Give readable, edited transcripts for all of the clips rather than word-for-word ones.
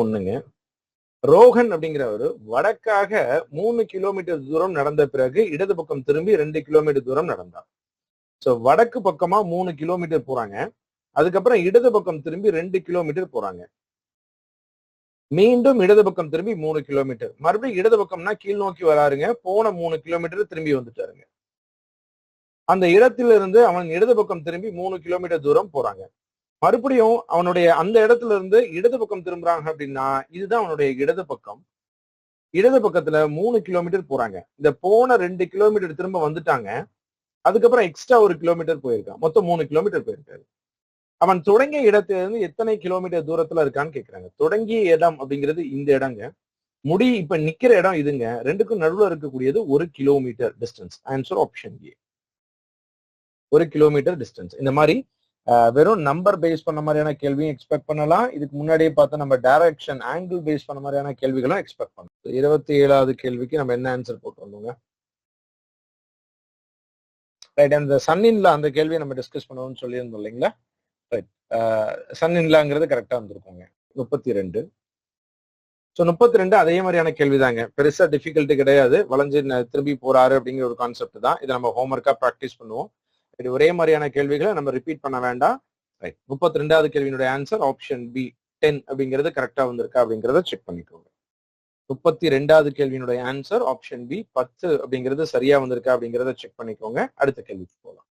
ஒண்ணுங்க. ரோஹன் அப்படிங்கிறவர் வடக்காக 3 கிலோமீட்டர் தூரம் நடந்த பிறகு இடது பக்கம் திரும்பி 2 கிலோமீட்டர் தூரம் நடந்தார். சோ வடக்கு பக்கமா 3 கிலோமீட்டர் போறாங்க. அதுக்கப்புறம் இடது பக்கம் திரும்பி 2 கிலோமீட்டர் போறாங்க. மீண்டும் இடது பக்கம் திரும்பி 3 கிலோமீட்டர். மறுபடியும் இடது பக்கம்னா கீழ் நோக்கி வராருங்க. போன 3 கிலோமீட்டர் திரும்பி வந்துட்டாருங்க. அந்த இடத்திலிருந்து அவன் இடது பக்கம் திரும்பி 3 கிலோமீட்டர் தூரம் போறாங்க. மறுபடியும் அவனுடைய அந்த இடத்துல இருந்து இடது பக்கம் திரும்புறாங்க அப்படின்னா இதுதான் அவனுடைய இடது பக்கம். இடது பக்கத்துல 3 கிலோமீட்டர் போறாங்க. இந்த போன 2 கிலோமீட்டர் திரும்ப வந்துட்டாங்க. அதுக்கப்புறம் எக்ஸ்ட்ரா 1 கிலோமீட்டர் போயிருக்கான். மொத்தம் 3 கிலோமீட்டர் போயிருக்காரு. அவன் தொடங்கிய இடத்துல இருந்து எத்தனை கிலோமீட்டர் தூரத்துல இருக்கான்னு கேக்குறாங்க. தொடங்கிய இடம் அப்படிங்கிறது இந்த இடங்க. இப்ப நிக்கிற இடம் இதுங்க. ரெண்டுக்கும் நடுவுல இருக்கக்கூடியது 1 kilometre distance. Answer option A. 1 kilometre distance. இந்த மாதிரி வெறும் நம்பர் பேஸ் பண்ண மாதிரியான கேள்வியும் எக்ஸ்பெக்ட் பண்ணலாம். இதுக்கு முன்னாடியே பார்த்தா நம்ம டைரக்ஷன் ஆங்கிள் பேஸ் பண்ண மாதிரியான கேள்விகளும் எக்ஸ்பெக்ட் பண்ணலாம். 27வது கேள்விக்கு நம்ம என்ன ஆன்சர் போட்டு வந்தோங்க? ரைட், அந்த சன்னின்ல அந்த கேள்வியை நம்ம டிஸ்கஸ் பண்ணுவோம்னு சொல்லியிருந்தோம் இல்லைங்களா? ரைட், சன்னின்லாங்கிறது கரெக்டா வந்திருக்கோங்க. 32. ஸோ 32 அதே மாதிரியான கேள்விதாங்க. பெருசா டிஃபிகல்ட்டி கிடையாது. வளைஞ்சு திரும்பி போறாரு அப்படிங்கிற ஒரு கான்செப்ட் தான். இதை நம்ம ஹோம்ஒர்க்கா ப்ராக்டிஸ் பண்ணுவோம். இது ஒரே மாதிரியான கேள்விகளை நம்ம ரிப்பீட் பண்ண வேண்டாம். ரைட், 32வது கேள்வியினுடைய ஆன்சர் ஆப்ஷன் பி 10 அப்படிங்கிறது கரெக்டா வந்திருக்கா அப்படிங்கிறத செக் பண்ணிக்கோங்க. 32வது கேள்வியினுடைய ஆன்சர் ஆப்ஷன் பி 10 அப்படிங்கிறது சரியா வந்திருக்கா அப்படிங்கிறத செக் பண்ணிக்கோங்க. அடுத்த கேள்விக்கு போகலாம்.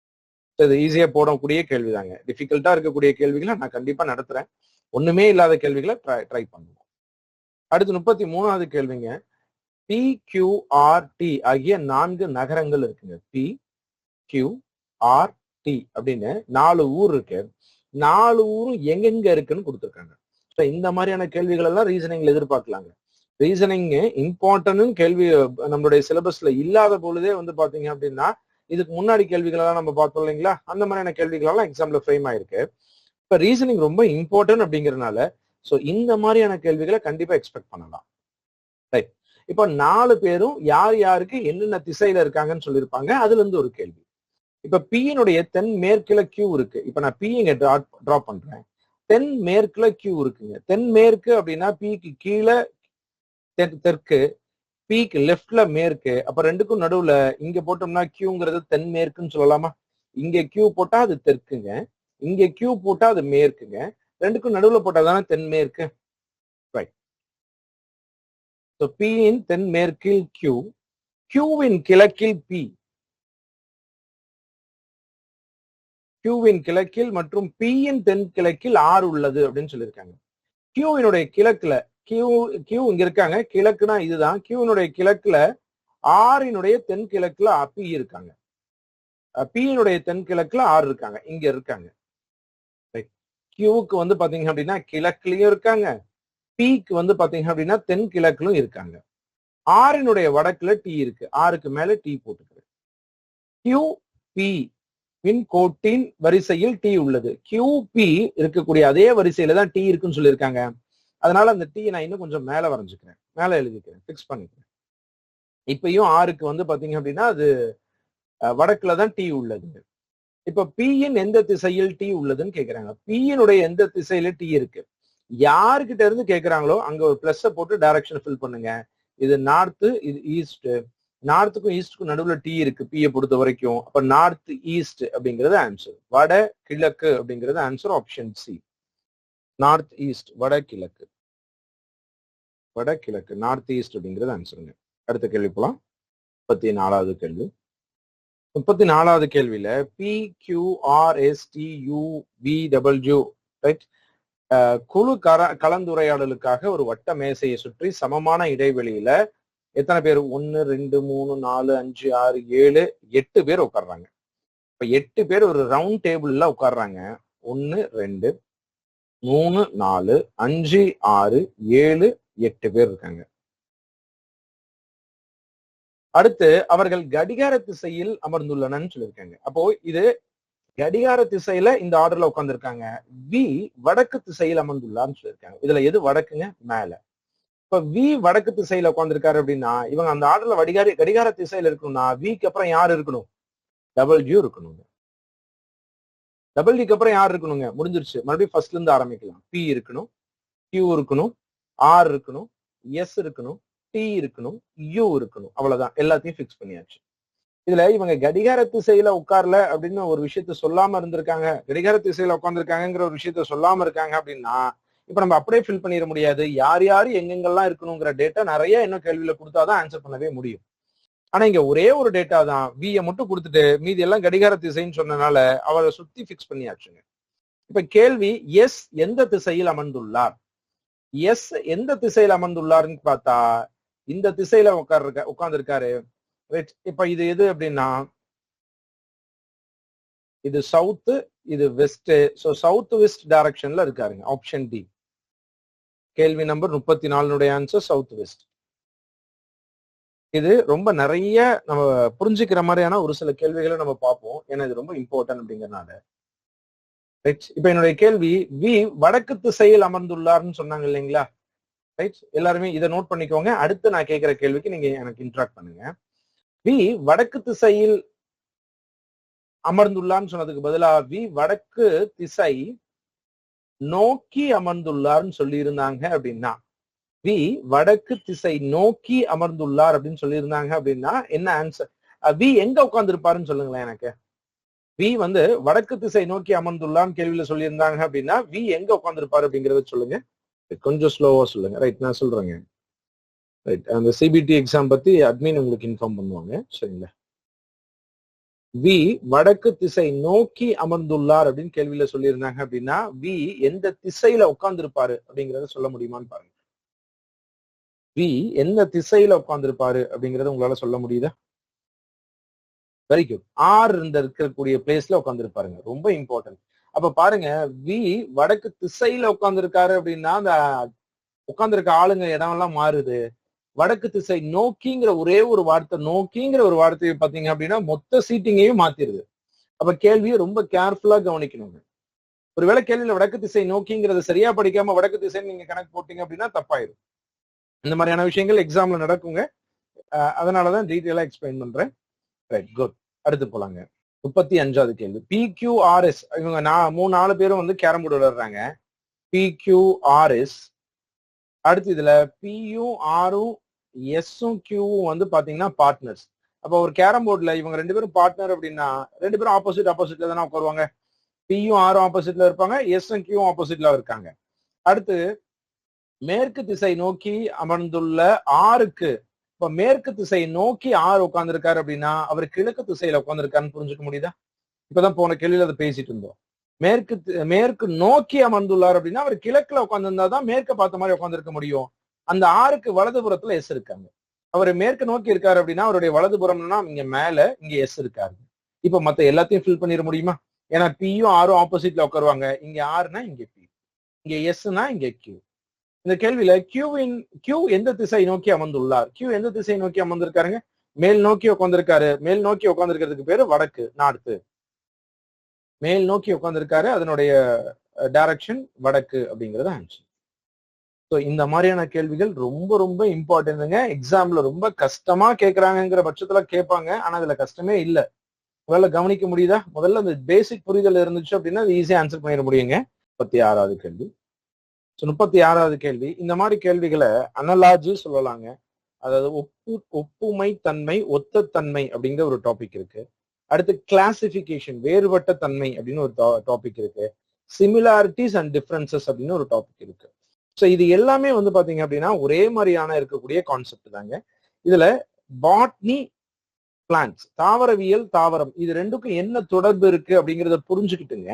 இது ஈஸியா போடக்கூடிய கேள்விதாங்க. டிஃபிகல்ட்டா இருக்கக்கூடிய கேள்விகளை நான் கண்டிப்பா நடத்துறேன். ஒண்ணுமே இல்லாத கேள்விகளை ட்ரை பண்ணுவோம். அடுத்து 33வது கேள்விங்க. PQRT ஆகிய 4 நகரங்கள் இருக்குங்க. PQRT அப்படின்னு 4 ஊர் இருக்கு. 4 ஊரும் எங்கெங்க இருக்குன்னு கொடுத்துருக்காங்க. இந்த மாதிரியான கேள்விகள் எல்லாம் ரீசனிங்ல எதிர்பார்க்கலாங்க. ரீசனிங் இம்பார்ட்டன்ட் கேள்வி நம்மளுடைய சிலபஸ்ல இல்லாத பொழுதே வந்து பாத்தீங்க அப்படின்னா இதுக்கு முன்னாடி கேள்விகள் எல்லாம் நம்ம பார்த்தோம் இல்லைங்களா? அந்த மாதிரியான கேள்விகள் எல்லாம் எக்ஸாம்ல ஃப்ரேம் ஆயிருக்கு. இப்ப ரீசனிங் ரொம்ப இம்பார்ட்டன்ட் அப்படிங்கறதுனால சோ இந்த மாதிரியான கேள்விகளை கண்டிப்பா எக்ஸ்பெக்ட் பண்ணலாம். ரைட், இப்போ 4 பேரும் யார் யாருக்கு என்னென்ன திசையில இருக்காங்கன்னு சொல்லியிருப்பாங்க. அதுல இருந்து ஒரு கேள்வி. இப்ப P-னுடைய தென் மேற்குல Q இருக்கு. இப்ப நான் P இங்க டிரா பண்றேன். தென் மேற்குல Q இருக்குங்க. தென் மேற்கு அப்படின்னா P-க்கு கீழே தெற்கு, P-க்கு லெஃப்ட்ல மேற்கு. அப்ப ரெண்டுக்கும் நடுவுல இங்க போட்டோம்னா Qங்கிறது தென் மேற்குன்னு சொல்லலாமா? இங்க Q போட்டா அது தெற்குங்க, இங்க Q போட்டா அது மேற்குங்க. ரெண்டுக்கும் நடுவுல போட்டாதானே தென்மேற்கு. ரைட், ஸோ P-ன் தென் மேற்கில் Q, Q-வின் கிழக்கில் P, Q-வின் கிழக்கில் மற்றும் P-ன் தென் கிழக்கில் R உள்ளது அப்படின்னு சொல்லியிருக்காங்க. Q-வினுடைய கிழக்குல Q இங்க இருக்காங்க. கிழக்குனா இதுதான். Q-னுடைய கிழக்குல R-னுடைய தென் கிழக்குல P இருக்காங்க. P-னுடைய தென் கிழக்குல R இருக்காங்க. இங்க இருக்காங்க. Q-க்கு வந்து பாத்தீங்க அப்படின்னா கிழக்குலயும் இருக்காங்க, P-க்கு வந்து பாத்தீங்க அப்படின்னா தென் கிழக்குலும் இருக்காங்க. R-னுடைய வடக்குல T இருக்கு. R-க்கு மேல T போட்டுக்கிறேன். QP பின் கோட்டின் வரிசையில் T உள்ளது. QP இருக்கக்கூடிய அதே வரிசையில தான் T இருக்குன்னு சொல்லியிருக்காங்க. அதனால அந்த T நான் இன்னும் கொஞ்சம் மேல வரைஞ்சுக்கிறேன், மேல எழுதிக்கிறேன், பிக்ஸ் பண்ணிக்கிறேன். இப்பயும் R-க்கு வந்து பாத்தீங்க அப்படின்னா அது வடக்குல தான் T உள்ளது. இப்ப P-ன் எந்த திசையில் T உள்ளதுன்னு கேக்குறாங்க. P-னுடைய எந்த திசையில T இருக்கு? யாருக்கிட்ட இருந்து கேக்குறாங்களோ அங்க ஒரு பிளஸ் போட்டு டைரக்ஷன் ஃபில் பண்ணுங்க. இது நார்த், இது ஈஸ்ட். நார்த்துக்கும் ஈஸ்டுக்கும் நடுவுல T இருக்கு P-யை பொறுத்த வரைக்கும். அப்ப நார்த் ஈஸ்ட் அப்படிங்கிறது ஆன்சர். வட கிழக்கு அப்படிங்கிறது answer option C. North east, வடகிழக்கு. வடகிழக்கு, நார்த் ஈஸ்ட் அப்படிங்கிறது ஆன்சருங்க. அடுத்த கேள்வி போலாம். 34வது கேள்வி. 34வது கேள்வியில PQRSTUVW ரைட், குழு கலந்துரையாடலுக்காக ஒரு வட்ட மேசையை சுற்றி சமமான இடைவெளியில எத்தனை பேர்? 1 2 3 4 5 6 7 8 பேர் உட்கார்றாங்க. இப்ப 8 பேர் ஒரு ரவுண்ட் டேபிள்ல உட்கார்றாங்க. 1 2 3 4 5 6 7 8 பேர் இருக்காங்க. அடுத்து அவர்கள் கடிகார திசையில் அமர்ந்துள்ளனன்னு சொல்லியிருக்காங்க. அப்போ இது கடிகார திசையில இந்த ஆர்டர்ல உட்கார்ந்துருக்காங்க. வி வடக்கு திசையில் அமர்ந்துள்ளான்னு சொல்லியிருக்காங்க. இதுல எது வடக்குங்க? மேல. இப்ப வி வடக்கு திசையில உட்கார்ந்துருக்காரு அப்படின்னா இவங்க அந்த ஆர்டர்ல கடிகார திசையில இருக்கணும்னா விக்கு அப்புறம் யார் இருக்கணும்? டபிள்யூ இருக்கணுங்க. டபிள்யூக்கு அப்புறம் யார் இருக்கணுங்க? முடிஞ்சிருச்சு. மறுபடியும் ஃபர்ஸ்ட்ல இருந்து ஆரம்பிக்கலாம். பி இருக்கணும், கியூ இருக்கணும், ஆர் இருக்கணும், எஸ் இருக்கணும், டி இருக்கணும், யூ இருக்கணும். அவ்வளவுதான், எல்லாத்தையும் பிக்ஸ் பண்ணியாச்சு. இதுல இவங்க கடிகார திசையில உட்கார்ல அப்படின்னு ஒரு விஷயத்த சொல்லாம இருந்திருக்காங்க, கடிகார திசையில உட்கார்ந்துருக்காங்கிற ஒரு விஷயத்த சொல்லாம இருக்காங்க அப்படின்னா இப்ப நம்ம அப்படியே ஃபில் பண்ணிட முடியாது. யார் யாரு எங்கெங்கெல்லாம் இருக்கணுங்கிற டேட்டா நிறைய இன்னும் கேள்வியில கொடுத்தாதான் ஆன்சர் பண்ணவே முடியும். ஆனா இங்க ஒரே ஒரு டேட்டா தான், வியை மட்டும் கொடுத்துட்டு மீதி எல்லாம் கடிகார திசைன்னு சொன்னனால அவரை சுத்தி பிக்ஸ் பண்ணியாச்சுங்க. இப்ப கேள்வி எஸ் எந்த திசையில் அமர்ந்துள்ளார், எஸ் எந்த திசையில் அமர்ந்துள்ளாருன்னு பார்த்தா இந்த திசையில உட்கார்ந்து இருக்காரு. இப்ப இது எது அப்படின்னா இது சவுத், இது வெஸ்ட். சோ சவுத் வெஸ்ட் டைரக்ஷன்ல இருக்காருங்க. Option D. கேள்வி நம்பர் 34 ஆன்சர் சவுத் வெஸ்ட். இது ரொம்ப நிறைய நம்ம புரிஞ்சுக்கிற மாதிரியான ஒரு சில கேள்விகளை நம்ம பார்ப்போம், ஏன்னா இது ரொம்ப இம்பார்ட்டன்ட் அப்படிங்கறதுனால. இப்ப என்னுடைய கேள்வி வி வடக்கு திசையில் அமர்ந்துள்ளார்னு சொன்னாங்க இல்லைங்களா? ரைட், எல்லாருமே இதை நோட் பண்ணிக்கோங்க. அடுத்து நான் கேட்கிற கேள்விக்கு நீங்க எனக்கு இன்டராக்ட் பண்ணுங்க. வி வடக்கு திசையில் அமர்ந்துள்ளார்னு சொன்னதுக்கு பதிலா வி வடக்கு திசை நோக்கி அமர்ந்துள்ளார்னு சொல்லி இருந்தாங்க அப்படின்னா, வி வடக்கு திசை நோக்கி அமர்ந்துள்ளார் அப்படின்னு சொல்லி இருந்தாங்க அப்படின்னா என்ன ஆன்சர்? வி எங்க உட்கார்ந்து இருப்பாருன்னு சொல்லுங்களேன் எனக்கு. வி வந்து வடக்கு திசை நோக்கி அமர்ந்துள்ளான்னு கேள்வியில சொல்லியிருந்தாங்க அப்படின்னா வி எங்க உட்கார்ந்து இருப்பாரு அப்படிங்கறத சொல்லுங்க. கொஞ்சம் ஸ்லோவா சொல்லுங்க. ரைட், நான் சொல்றேங்க. ரைட், அந்த சிபிடி எக்ஸாம் பத்தி அட்மின் உங்களுக்கு இன்ஃபார்ம் பண்ணுவாங்க, சரிங்களா? வி வடக்கு திசை நோக்கி அமர்ந்துள்ளார் அப்படின்னு கேள்வியில சொல்லியிருந்தாங்க அப்படின்னா வி எந்த திசையில உட்கார்ந்து இருப்பாரு அப்படிங்கறத சொல்ல முடியுமான்னு பாருங்க. வி எந்த திசையில உட்கார்ந்து இருப்பாரு அப்படிங்கறத உங்களால சொல்ல முடியுதா? Very good. ஆர் இருக்கக்கூடிய பிளேஸ்ல உட்கார்ந்து இருப்பாருங்க. ரொம்ப இம்பார்ட்டன்ட். அப்ப பாருங்க, வி வடக்கு திசையில உட்கார்ந்து இருக்காரு அப்படின்னா அந்த உட்கார்ந்து இருக்க ஆளுங்க இடம் எல்லாம் மாறுது. வடக்கு திசை நோக்கிங்கிற ஒரே ஒரு வார்த்தை, நோக்கிங்கிற ஒரு வார்த்தையை பாத்தீங்க அப்படின்னா மொத்த சீட்டிங்கையும் மாத்திருது. அப்ப கேள்வியை ரொம்ப கேர்ஃபுல்லா கவனிக்கணுங்க. ஒருவேளை கேள்வியில வடக்கு திசை நோக்கிங்கிறத சரியா படிக்காம வடக்கு திசைன்னு நீங்க கணக்கு போட்டீங்க அப்படின்னா தப்பாயிரும். இந்த மாதிரியான விஷயங்கள் எக்ஸாம்ல நடக்குங்க. அதனாலதான் டீட்டெயிலா எக்ஸ்பிளைன் பண்றேன். Right, good. அடுத்து போலாங்க. 35வது கேள்வி. PQRS இவங்க 4 பேரும் வந்து கேரம் போர்டு விளையாடுறாங்க. PQRS. அடுத்து இதுல பியும் ஆரும் எஸ்ஸும் கியூவும் வந்து பாத்தீங்கன்னா பார்ட்னர்ஸ். அப்ப ஒரு கேரம் போர்டுல இவங்க 2 பேரும் பார்ட்னர் அப்படின்னா 2 பேரும் ஆப்போசிட்ல தானே உட்காருவாங்க. பியும் ஆரும் ஆப்போசிட்ல இருப்பாங்க, எஸ்ஸும் கியூவும் ஆப்போசிட்ல இருக்காங்க. அடுத்து மேற்கு திசை நோக்கி அமர்ந்துள்ள ஆருக்கு, இப்ப மேற்கு திசை நோக்கி ஆறு உட்கார்ந்துருக்காரு அப்படின்னா அவர் கிழக்கு திசையில உட்கார்ந்துருக்காருன்னு புரிஞ்சுக்க முடியுதா? இப்பதான் போன கேள்வியில அதை பேசிட்டு இருந்தோம். மேற்கு நோக்கி அமர்ந்துள்ளார் அப்படின்னா அவர் கிழக்குல உட்கார்ந்துருந்தாதான் மேற்க பார்த்த மாதிரி உட்கார்ந்துருக்க முடியும். அந்த ஆறுக்கு வலதுபுறத்துல எஸ் இருக்காங்க. அவர் மேற்கு நோக்கி இருக்காரு அப்படின்னா அவருடைய வலதுபுறம்னா இங்க மேல, இங்க எஸ் இருக்காரு. இப்ப மத்த எல்லாத்தையும் ஃபில் பண்ணிட முடியுமா? ஏன்னா பியும் ஆரும் ஆப்போசிட்ல உட்காருவாங்க. இங்க ஆறுனா இங்க பி, இங்க எஸ்னா இங்க கியூ. இந்த கேள்வியில கியூ எந்த திசை நோக்கி அமர்ந்துள்ளார்? கியூ எந்த திசை நோக்கி அமர்ந்திருக்காருங்க? மேல் நோக்கி உட்கார்ந்திருக்காரு. மேல் நோக்கி உட்கார்ந்திருக்கிறதுக்கு பேரு வடக்கு, நார்த்து. மேல் நோக்கி உட்கார்ந்திருக்காரு, அதனுடைய டைரக்ஷன் வடக்கு அப்படிங்கறது ஆன்சர். ஸோ இந்த மாதிரியான கேள்விகள் ரொம்ப ரொம்ப இம்பார்ட்டன்ட்ங்க. எக்ஸாம்ல ரொம்ப கஷ்டமா கேட்கறாங்கிற பட்சத்துல கேட்பாங்க. ஆனா அதுல கஷ்டமே இல்லை. உங்களால கவனிக்க முடியுதா? முதல்ல அந்த பேசிக் புரிதல் இருந்துச்சு அப்படின்னா அது ஈஸியா ஆன்சர் பண்ணிட முடியுங்க. 36வது கேள்வி. 36வது கேள்வி. இந்த மாதிரி கேள்விகளை அனலாஜி சொல்லலாங்க. அதாவது ஒப்புமை தன்மை, ஒத்த தன்மை அப்படிங்கிற ஒரு டாபிக் இருக்கு. அடுத்து கிளாசிபிகேஷன், வேறுபட்ட தன்மை அப்படின்னு ஒரு டாபிக் இருக்கு. சிமிலாரிட்டிஸ் அண்ட் டிஃபரன்சஸ் அப்படின்னு ஒரு டாபிக் இருக்கு. ஸோ இது எல்லாமே வந்து பாத்தீங்க அப்படின்னா ஒரே மாதிரியான இருக்கக்கூடிய கான்செப்ட் தாங்க. இதுல பாட்னி, பிளான்ட்ஸ், தாவரவியல், தாவரம், இது ரெண்டுக்கும் என்ன தொடர்பு இருக்கு அப்படிங்கிறத புரிஞ்சுக்கிட்டுங்க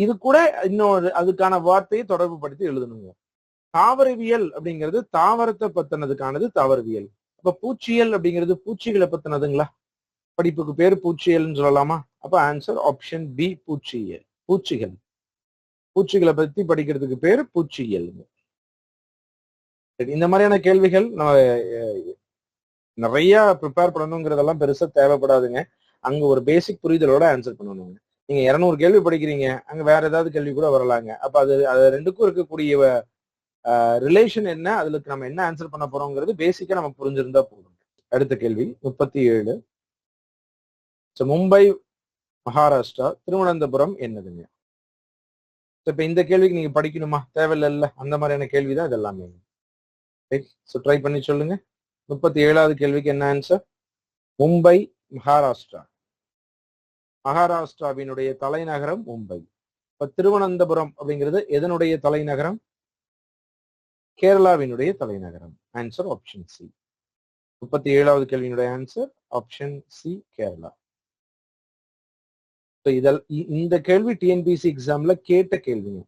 இது கூட இன்னொரு அதுக்கான வார்த்தையை தொடர்பு படுத்தி எழுதணுங்க. தாவரவியல் அப்படிங்கிறது தாவரத்தை பத்தினதுக்கானது தாவரவியல். அப்ப பூச்சியல் அப்படிங்கிறது பூச்சிகளை பத்தினதுங்களா? படிப்புக்கு பேரு பூச்சியல்னு சொல்லலாமா? அப்ப ஆன்சர் ஆப்ஷன் பி, பூச்சியல். பூச்சிகள், பூச்சிகளை பத்தி படிக்கிறதுக்கு பேரு பூச்சியல். இந்த மாதிரியான கேள்விகள் நம்ம நிறைய ப்ரிப்பேர் பண்ணணுங்கிறதெல்லாம் பெருசா தேவைப்படாதுங்க. அங்க ஒரு பேசிக் புரிதலோட ஆன்சர் பண்ணணுங்க. நீங்க 200 கேள்வி படிக்கிறீங்க, அங்க வேற ஏதாவது கேள்வி கூட வரலாங்க. அப்ப அது ரெண்டுக்கும் இருக்கக்கூடிய ரிலேஷன் என்ன, அதுக்கு நம்ம என்ன ஆன்சர் பண்ண போறோங்கிறது பேசிக்கா நம்ம புரிஞ்சிருந்தா போதும். அடுத்த கேள்வி 37. மும்பை, மகாராஷ்டிரா, திருவனந்தபுரம் என்னதுங்க? இப்ப இந்த கேள்விக்கு நீங்க படிக்கணுமா, தேவையில்ல, அந்த மாதிரியான கேள்விதான் இது எல்லாமே. ரைட், ஸோ ட்ரை பண்ணி சொல்லுங்க. 37வது கேள்விக்கு என்ன ஆன்சர்? மும்பை, மகாராஷ்டிரா. மகாராஷ்டிராவினுடைய தலைநகரம் மும்பை. இப்ப திருவனந்தபுரம் அப்படிங்கிறது எதனுடைய தலைநகரம்? கேரளாவினுடைய தலைநகரம். Answer option C. 37வது கேள்வியினுடைய ஆன்சர் ஆப்ஷன் சி, கேரளா. இந்த கேள்வி டிஎன்பிசி எக்ஸாம்ல கேட்ட கேள்விங்க.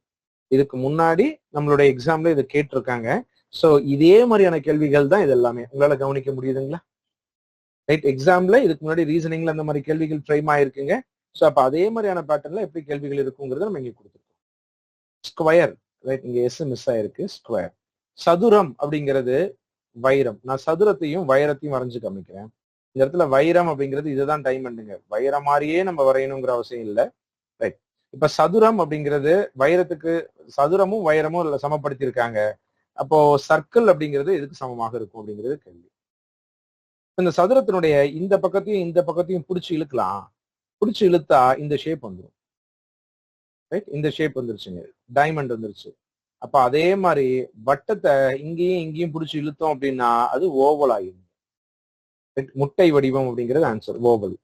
இதுக்கு முன்னாடி நம்மளுடைய எக்ஸாம்ல இதை கேட்டிருக்காங்க. சோ இதே மாதிரியான கேள்விகள் தான் இது எல்லாமே. உங்களால கவனிக்க முடியுதுங்களா? ரைட், எக்ஸாம்ல இதுக்கு முன்னாடி ரீசனிங்ல அந்த மாதிரி கேள்விகள் ஃப்ரேம் ஆயிருக்குங்க. சோ அப்ப அதே மாதிரியான பேட்டர்ன்ல எப்படி கேள்விகள் இருக்குங்கிறத நம்ம இங்க கொடுத்துருக்கோம். ஸ்கொயர், ரைட், இங்க எஸ் மிஸ் ஆயிருக்கு. ஸ்கொயர். சதுரம் அப்படிங்கிறது வைரம். நான் சதுரத்தையும் வைரத்தையும் வரைஞ்சு காமிக்கிறேன். இந்த இடத்துல வைரம் அப்படிங்கிறது இதுதான் டைமண்டுங்க. வைரம் மாதிரியே நம்ம வரையணுங்கிற அவசியம் இல்லை. ரைட், இப்ப சதுரம் அப்படிங்கிறது வைரத்துக்கு, சதுரமும் வைரமும் சமப்படுத்தியிருக்காங்க. அப்போ சர்க்கிள் அப்படிங்கிறது இதுக்கு சமமாக இருக்கும் அப்படிங்கிறது கேள்வி. இந்த சதுரத்தினுடைய இந்த பக்கத்தையும் இந்த பக்கத்தையும் பிடிச்சி இழுக்கலாம். பிடிச்சி இழுத்தா இந்த ஷேப் வந்துடும். ரைட், இந்த ஷேப் வந்துருச்சுங்க, டைமண்ட் வந்துருச்சு. அப்ப அதே மாதிரி வட்டத்தை இங்கேயும் இங்கேயும் பிடிச்சி இழுத்தோம் அப்படின்னா அது ஓவல் ஆகிடும். முட்டை வடிவம் அப்படிங்கிறது ஆன்சர், ஓவல்.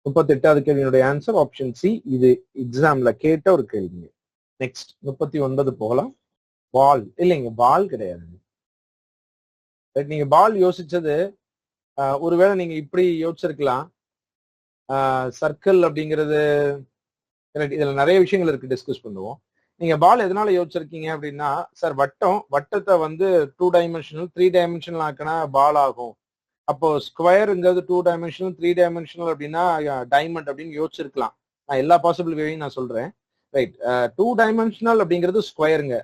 38வது கேள்வியினுடைய ஆன்சர் ஆப்ஷன் சி. இது எக்ஸாம்ல கேட்ட ஒரு கேள்வி. நெக்ஸ்ட் 39 போகலாம். பால் இல்லைங்க, பால் கிடையாது. நீங்க பால் யோசிச்சது ஒருவேளை நீங்க இப்படி யோசிச்சிருக்கலாம். சர்க்கிள் அப்படிங்கிறது இதுல நிறைய விஷயங்கள் இருக்கு, டிஸ்கஸ் பண்ணுவோம். நீங்க பால் எதனால யோசிச்சிருக்கீங்க அப்படின்னா, சார் வட்டத்தை வந்து 2 டைமென்ஷனல் 3 டைமென்ஷனல் ஆக்கினா பால் ஆகும். அப்போ ஸ்கொயருங்கிறது 2 டைமென்ஷனல் 3 டைமென்ஷனல் அப்படின்னா டைமண்ட் அப்படின்னு யோசிச்சிருக்கலாம். நான் எல்லா பாசிபிள் வேவையும் நான் சொல்றேன். ரைட், 2 டைமென்ஷனல் அப்படிங்கிறது ஸ்கொயருங்க.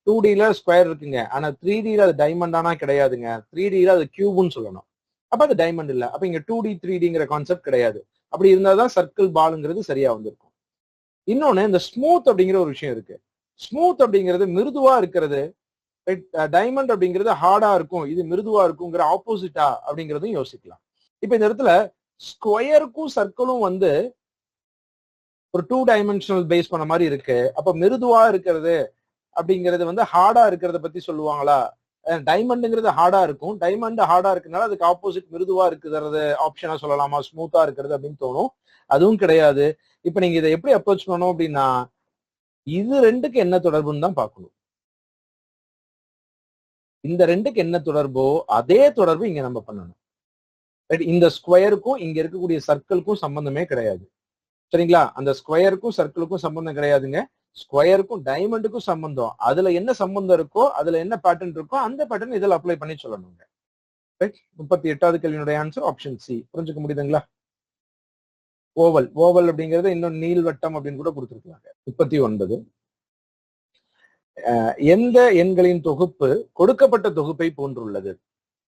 2Dல ஸ்கொயர் இருக்குங்க. ஆனா 3Dல அது டைமண்டானா கிடையாதுங்க. 3Dல அது கியூப்னு சொல்லணும். அப்ப அது டைமண்ட் இல்ல. அப்ப இங்க 2D 3Dங்கிற கான்செப்ட் கிடையாது. அப்படி இருந்தாதான் சர்க்கிள் பாலுங்கிறது சரியா வந்திருக்கும். இன்னொன்னு, இந்த ஸ்மூத் அப்படிங்கிற ஒரு விஷயம் இருக்கு. ஸ்மூத் அப்படிங்கிறது மிருதுவா இருக்கிறது, டைமண்ட் அப்படிங்கிறது ஹார்டா இருக்கும், இது மிருதுவா இருக்குங்கிற ஆப்போசிட்டா அப்படிங்கிறதும் யோசிக்கலாம். இப்ப இந்த இடத்துல ஸ்கொயருக்கும் சர்க்கிளும் வந்து ஒரு 2 டைமென்ஷனல் பேஸ் பண்ண மாதிரி இருக்கு. அப்ப மிருதுவா இருக்கிறது அப்படிங்கிறது வந்து ஹார்டா இருக்கிறத பத்தி சொல்லுவாங்களா? டைமண்டுங்கிறது ஹார்டா இருக்கும். டைமண்ட் ஹார்டா இருக்குனால அதுக்கு ஆப்போசிட் மிருதுவா இருக்கிறது ஆப்ஷனா சொல்லலாமா, ஸ்மூத்தா இருக்கிறது அப்படின்னு தோணும். அதுவும் கிடையாது. இப்ப நீங்க இதை எப்படி அப்ரோச் பண்ணணும் அப்படின்னா, இது ரெண்டுக்கு என்ன தொடர்புன்னு தான் பார்க்கணும். இந்த ரெண்டுக்கு என்ன தொடர்போ அதே தொடர்பு இங்க நம்ம பண்ணணும். இந்த ஸ்கொயருக்கும் இங்க இருக்கக்கூடிய சர்க்கிளுக்கும் சம்பந்தமே கிடையாது. சரிங்களா? அந்த ஸ்கொயருக்கும் சர்க்கிளுக்கும் சம்பந்தம் கிடையாதுங்க. ஸ்கொயருக்கும் டைமண்டுக்கும் சம்பந்தம். அதுல என்ன சம்பந்தம் இருக்கோ, அதுல என்ன பேட்டர்ன் இருக்கோ அந்த பேட்டர்ன் இதில் அப்ளை பண்ணி சொல்லணுங்க. 38வது கேள்வியினுடைய ஆன்சர் ஆப்ஷன் சி. புரிஞ்சுக்க முடியுதுங்களா? ஓவல். ஓவல் அப்படிங்கிறது இன்னும் நீள்வட்டம் அப்படின்னு கூட கொடுத்துருக்காங்க. 39. எந்த எண்களின் தொகுப்பு கொடுக்கப்பட்ட தொகுப்பை போன்றுள்ளது?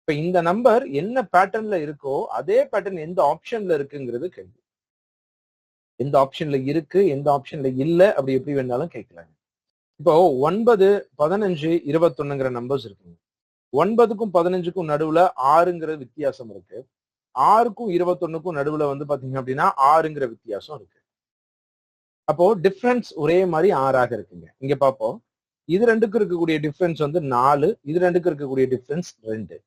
இப்ப இந்த நம்பர் என்ன பேட்டர்ன்ல இருக்கோ அதே பேட்டர்ன் எந்த ஆப்ஷன்ல இருக்குங்கிறது கேள்வி. எந்த ஆப்ஷன்ல இருக்கு, எந்த ஆப்ஷன்ல இல்ல, அப்படி எப்படி வேணாலும் கேட்கலாங்க. இப்போ 9, 15, 21ங்கிற நம்பர்ஸ் இருக்குங்க. 9க்கும் 15க்கும் நடுவுல 6ங்கிற வித்தியாசம் இருக்கு. 6க்கும் 21க்கும் நடுவுல வந்து பாத்தீங்க அப்படின்னா 6ங்கிற வித்தியாசம் இருக்கு. அப்போ டிஃபரன்ஸ் ஒரே மாதிரி 6ஆக இருக்குங்க. இங்க பாப்போம். இது ரெண்டுக்கும் இருக்கக்கூடிய டிஃபரன்ஸ் வந்து 4, இது ரெண்டுக்கும் இருக்கக்கூடிய டிஃபரன்ஸ் 2,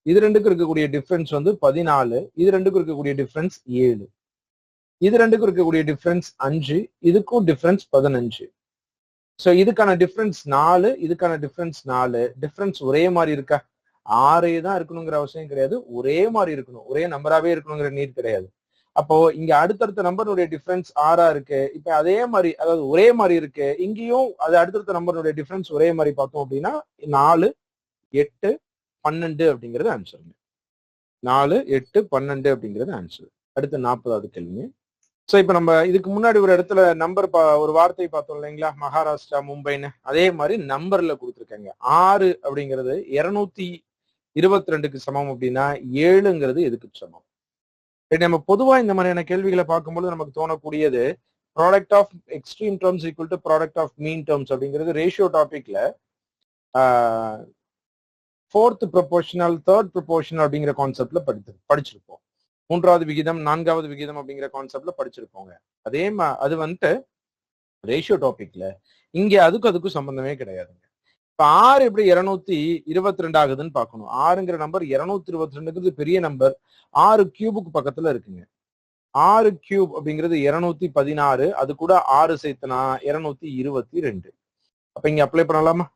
இது ரெண்டுக்கும் இருக்கக்கூடிய டிஃபரன்ஸ் வந்து 14, இது ரெண்டுக்கும் இருக்கக்கூடிய டிஃபரன்ஸ் 7, இது ரெண்டுக்கும் இருக்கக்கூடிய டிஃபரன்ஸ் 5, இதுக்கும் டிஃபரன்ஸ் 15. சோ இதுக்கான டிஃபரன்ஸ் 4, இதுக்கான டிஃபரன்ஸ் 4. டிஃபரன்ஸ் ஒரே மாதிரி இருக்கா? 6 தான் இருக்கணுங்கிற அவசியம் கிடையாது. ஒரே மாதிரி இருக்கணும், ஒரே நம்பராவே இருக்கணுங்கிற நீட் கிடையாது. அப்போ இங்க அடுத்தடுத்த நம்பருடைய டிஃபரன்ஸ் 6ஆ இருக்கு. இப்ப அதே மாதிரி, அதாவது ஒரே மாதிரி இருக்கு. இங்கேயும் அது அடுத்தடுத்த நம்பருடைய டிஃபரன்ஸ் ஒரே மாதிரி பார்த்தோம் அப்படின்னா 4, 8, 12 அப்படிங்கிறது ஆன்சர். 4, 8, 12 அப்படிங்கிறது ஆன்சர். அடுத்து 40வது கேள்வி. சோ இப்ப நம்ம இதுக்கு முன்னாடி ஒரு இடத்துல நம்பர் ஒரு வார்த்தை பார்த்தோம் இல்லைங்களா, மகாராஷ்டிரா, மும்பைன்னு. அதே மாதிரி நம்பர்ல கொடுத்துருக்காங்க. 6 அப்படிங்கிறது 222க்கு சமம் அப்படின்னா 7ங்கிறது எதுக்கு சமம்? நம்ம பொதுவா இந்த மாதிரியான கேள்விகளை பார்க்கும்போது நமக்கு தோணக்கூடியது product of extreme terms equal to product of mean terms அப்படிங்கிறது ரேஷியோ டாபிக்ல 4th ப்ரொபோர்ஷனல் 3rd ப்ரொபோர்ஷனல் அப்படிங்கிற கான்செப்ட்ல படிச்சிருப்போம். 3வது விகிதம் 4வது விகிதம் அப்படிங்கிற கான்செப்ட்ல படிச்சிருப்போங்க. அது வந்துட்டு ரேஷியோ டாபிக்ல. இங்க அதுக்கும் சம்பந்தமே கிடையாதுங்க. இப்ப 6 எப்படி 222 ஆகுதுன்னு பார்க்கணும். 6ங்கிற நம்பர் 222ங்கிறது பெரிய நம்பர். 6 கியூபுக்கு பக்கத்துல இருக்குங்க. 6 கியூப் அப்படிங்கிறது 216. அது கூட 6 சேர்த்தனா 222. அப்ப இங்க அப்ளை பண்ணலாமா?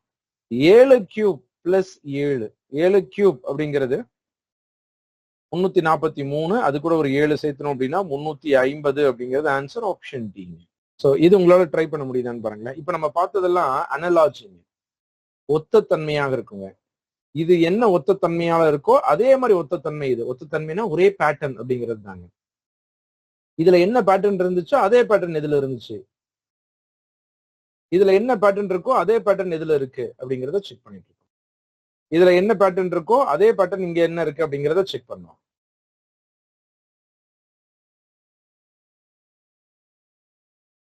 7 கியூப் பிளஸ் 7. 7 கியூப் அப்படிங்கிறது 343. அது கூட ஒரு 7 சேர்த்தணும் அப்படின்னா 350 அப்படிங்கிறது ஆன்சர் ஆப்ஷன் டி. சோ இது உங்களால ட்ரை பண்ண முடியுதான்னு பாருங்களேன். இப்ப நம்ம பார்த்ததெல்லாம் அனலாஜிங்க, ஒத்த தன்மையாக இருக்குங்க. இது என்ன ஒத்த தன்மையால இருக்கோ அதே மாதிரி ஒத்த தன்மை இது. ஒத்த தன்மைனா ஒரே பேட்டர்ன் அப்படிங்கிறது தாங்க. இதுல என்ன பேட்டர்ன் இருந்துச்சோ அதே பேட்டர்ன் இதுல இருந்துச்சு. இதுல என்ன பேட்டர்ன் இருக்கோ அதே பேட்டர்ன் இதுல இருக்கு அப்படிங்கறத செக் பண்ணிட்டு இருக்கோம். இதுல என்ன பேட்டர்ன் இருக்கோ அதே பேட்டர்ன் இங்க என்ன இருக்கு அப்படிங்கறத செக் பண்ணோம்.